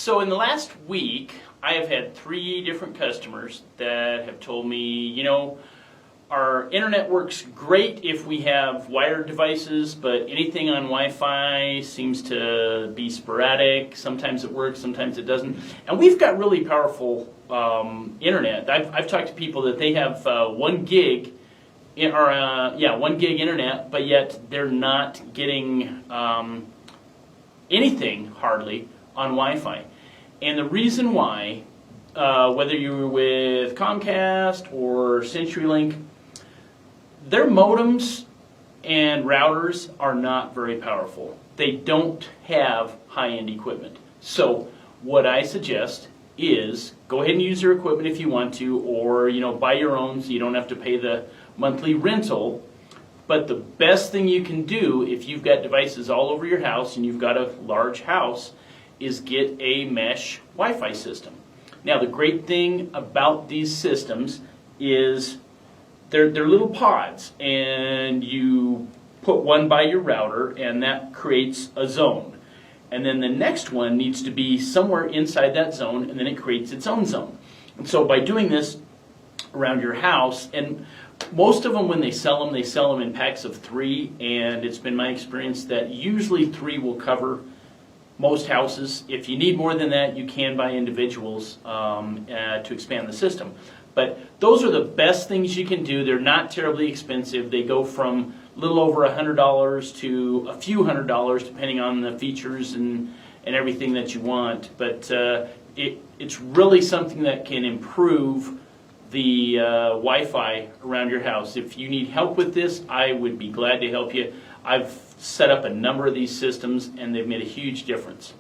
So in the last week, I have had 3 different customers that have told me, you know, our internet works great if we have wired devices, but anything on Wi-Fi seems to be sporadic. Sometimes it works, sometimes it doesn't. And we've got really powerful internet. I've talked to people that they have 1 gig, 1 gig internet, but yet they're not getting anything hardly on Wi-Fi. And the reason why, whether you're with Comcast or CenturyLink, their modems and routers are not very powerful. They don't have high-end equipment. So what I suggest is go ahead and use their equipment if you want to, or buy your own so you don't have to pay the monthly rental. But the best thing you can do if you've got devices all over your house and you've got a large house is get a mesh Wi-Fi system. Now the great thing about these systems is they're little pods, and you put one by your router and that creates a zone. And then the next one needs to be somewhere inside that zone, and then it creates its own zone. And so by doing this around your house, and most of them when they sell them in packs of 3, and it's been my experience that usually 3 will cover most houses. If you need more than that, you can buy individuals to expand the system. But those are the best things you can do. They're not terribly expensive. They go from a little over $100 to a few $100s depending on the features and everything that you want. But it's really something that can improve the Wi-Fi around your house. If you need help with this, I would be glad to help you. I've set up a number of these systems and they've made a huge difference.